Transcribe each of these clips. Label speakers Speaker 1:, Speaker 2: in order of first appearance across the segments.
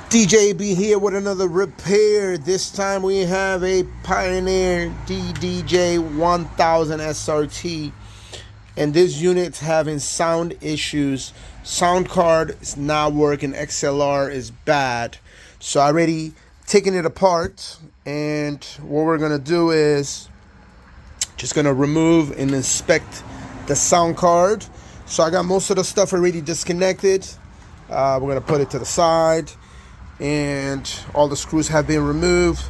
Speaker 1: DJB here with another repair. This time we have a Pioneer DDJ 1000 SRT, and this unit's having sound issues. Sound card is not working, XLR is bad. So I already taken it apart, and what we're gonna do is just gonna remove and inspect the sound card. So I got most of the stuff already disconnected. We're gonna put it to the side, and all the screws have been removed.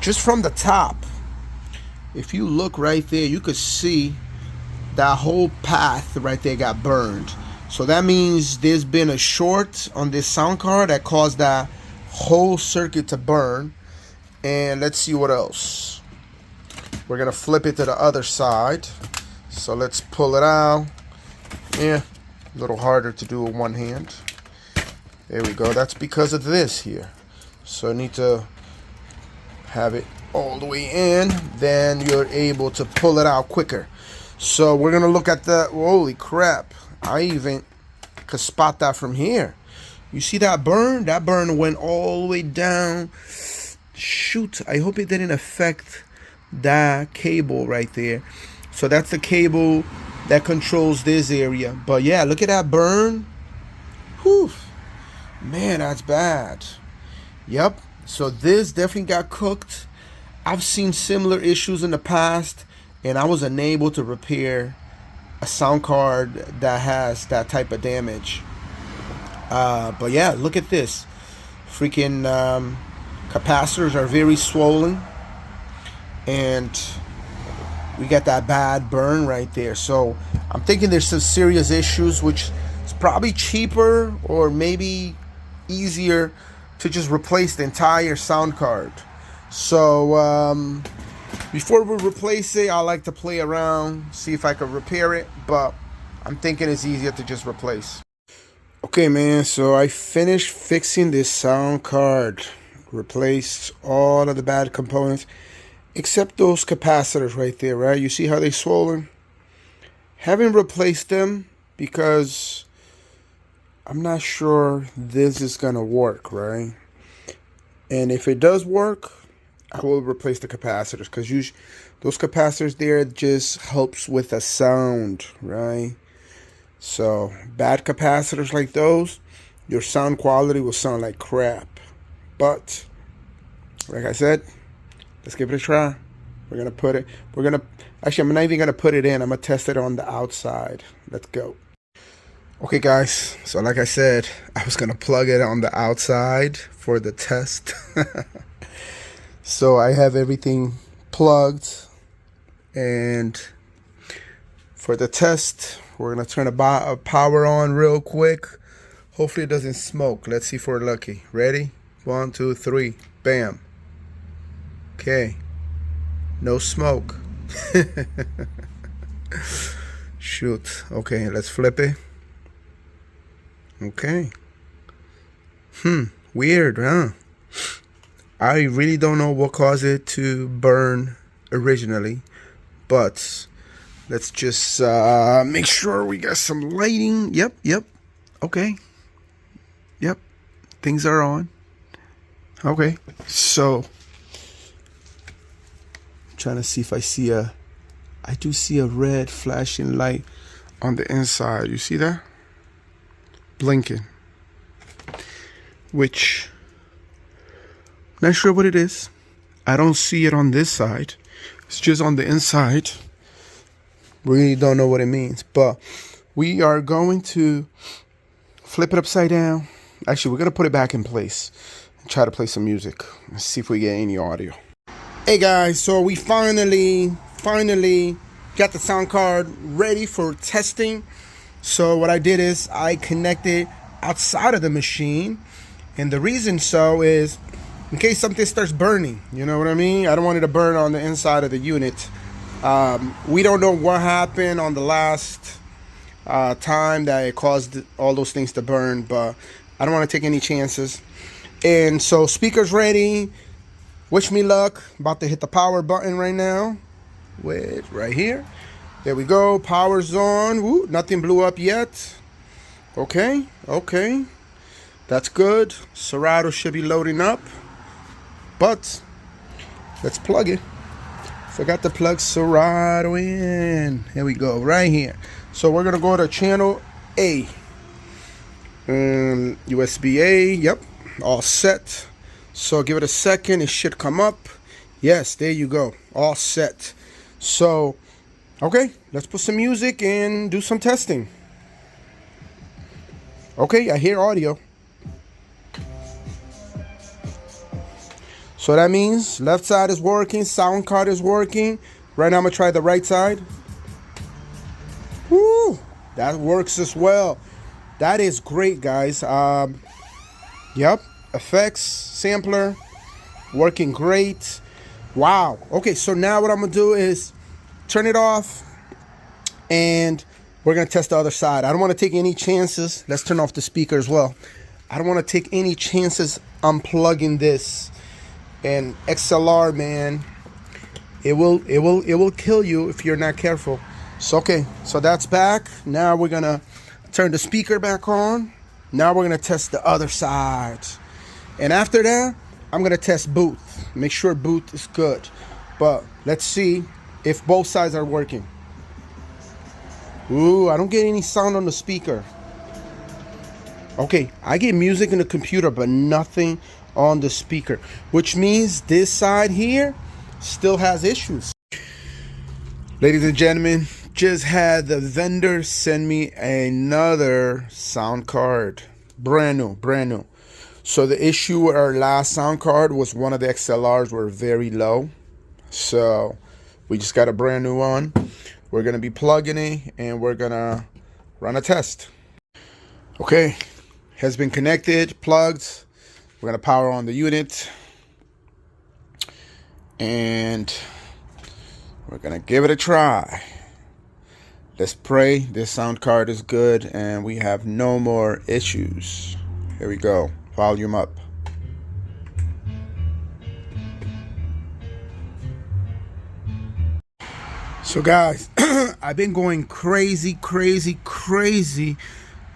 Speaker 1: Just from the top, if you look right there, you could see that whole path right there got burned. So that means there's been a short on this sound card that caused that whole circuit to burn. And let's see what else. We're gonna flip it to the other side. So let's pull it out. Yeah, a little harder to do with one hand. There we go. That's because of this here. So I need to have it all the way in. Then you're able to pull it out quicker. So we're going to look at the... Holy crap. I even could spot that from here. You see that burn? That burn went all the way down. Shoot. I hope it didn't affect that cable right there. So that's the cable that controls this area. But yeah, look at that burn. Whew. Man, that's bad. Yep. So this definitely got cooked. I've seen similar issues in the past, and I was unable to repair a sound card that has that type of damage. But yeah, look at this. Freaking capacitors are very swollen, and we got that bad burn right there. So I'm thinking there's some serious issues, which is probably cheaper or maybe easier to just replace the entire sound card. So before we replace it, I like to play around, see if I can repair it, but I'm thinking it's easier to just replace. Okay, man, so I finished fixing this sound card. Replaced all of the bad components except those capacitors right there, right? You see how they swollen? Haven't replaced them because I'm not sure this is gonna work, right? And if it does work, I will replace the capacitors, because those capacitors there just helps with the sound, right? So bad capacitors like those, your sound quality will sound like crap. But like I said, let's give it a try. Actually, I'm not even gonna put it in. I'm gonna test it on the outside. Let's go. Okay, guys, so like I said, I was gonna plug it on the outside for the test. So I have everything plugged, and for the test, we're gonna turn the power on real quick. Hopefully it doesn't smoke. Let's see if we're lucky. Ready? 1, 2, 3, bam. Okay, no smoke. Shoot. Okay, let's flip it. Okay. Weird, huh? I really don't know what caused it to burn originally, but let's just make sure we got some lighting. Yep. Okay. Yep. Things are on. Okay. So, I'm trying to see if I do see a red flashing light on the inside. You see that? Blinking, which not sure what it is. I don't see it on this side. It's just on the inside. Really don't know what it means, but we are going to flip it upside down. Actually, we're gonna put it back in place and try to play some music and see if we get any audio. Hey guys, so we finally got the sound card ready for testing. So what I did is I connected outside of the machine, and the reason so is in case something starts burning, you know what I mean? I don't want it to burn on the inside of the unit. We don't know what happened on the last time that it caused all those things to burn, but I don't want to take any chances. And so speakers ready. Wish me luck. About to hit the power button right now. Wait, right here. There we go. Power's on. Woo, nothing blew up yet. Okay. That's good. Serato should be loading up. But let's plug it. Forgot to plug Serato in. Here we go, right here. So we're gonna go to channel A. USB A, yep, all set. So give it a second, it should come up. Yes, there you go, all set. So, okay, let's put some music and do some testing. Okay, I hear audio. So that means left side is working, sound card is working. Right now I'm gonna try the right side. Woo, that works as well. That is great, guys. Yep, effects, sampler, working great. Wow. Okay, so now what I'm gonna do is turn it off and we're gonna test the other side. I don't wanna take any chances. Let's turn off the speaker as well. I don't wanna take any chances unplugging this. And XLR, man, it will kill you if you're not careful. So okay, so that's back. Now we're gonna turn the speaker back on. Now we're gonna test the other side. And after that, I'm gonna test booth. Make sure booth is good. But let's see if both sides are working. Ooh, I don't get any sound on the speaker. Okay, I get music in the computer, but nothing on the speaker. Which means this side here still has issues. Ladies and gentlemen, just had the vendor send me another sound card. Brand new. So the issue with our last sound card was one of the XLRs were very low. So we just got a brand new one. We're gonna be plugging it and we're gonna run a test. Okay, has been connected, plugged. We're gonna power on the unit. And we're gonna give it a try. Let's pray this sound card is good and we have no more issues. Here we go. Volume up. So guys, I've been going crazy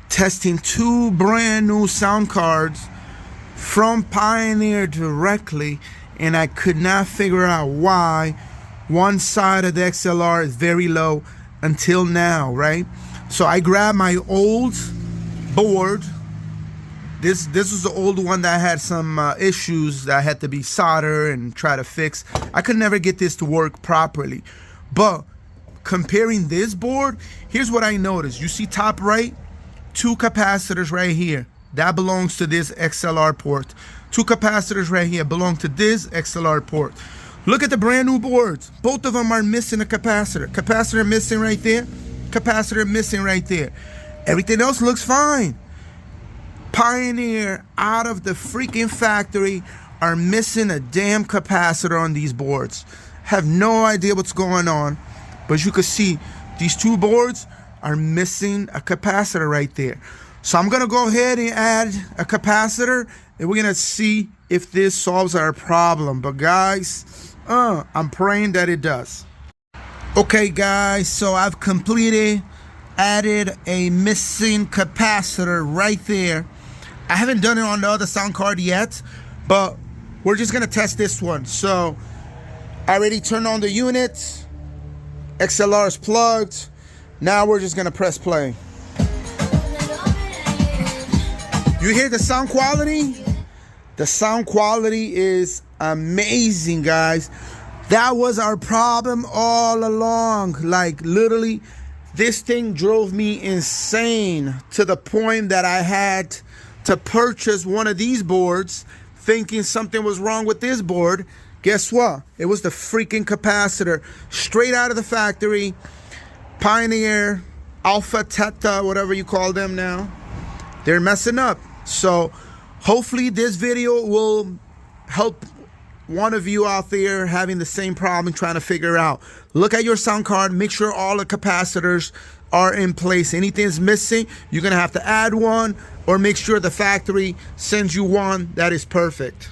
Speaker 1: testing two brand new sound cards from Pioneer directly, and I could not figure out why one side of the XLR is very low until now, right? So I grabbed my old board. This was the old one that had some issues that had to be soldered and try to fix. I could never get this to work properly. But comparing this board, here's what I noticed. You see top right, two capacitors right here. That belongs to this XLR port. Two capacitors right here belong to this XLR port. Look at the brand new boards. Both of them are missing a capacitor. Capacitor missing right there. Capacitor missing right there. Everything else looks fine. Pioneer out of the freaking factory are missing a damn capacitor on these boards. Have no idea what's going on, but you can see these two boards are missing a capacitor right there. So I'm gonna go ahead and add a capacitor and we're gonna see if this solves our problem. But guys, I'm praying that it does. Okay guys, so I've added a missing capacitor right there. I haven't done it on the other sound card yet, but we're just gonna test this one. So I already turned on the unit. XLR is plugged. Now we're just gonna press play. You hear the sound quality? The sound quality is amazing, guys. That was our problem all along. Like literally, this thing drove me insane to the point that I had to purchase one of these boards thinking something was wrong with this board. Guess what? It was the freaking capacitor straight out of the factory. Pioneer, Alpha, Theta, whatever you call them now. They're messing up. So hopefully this video will help one of you out there having the same problem trying to figure out. Look at your sound card, make sure all the capacitors are in place. Anything's missing, you're gonna have to add one or make sure the factory sends you one that is perfect.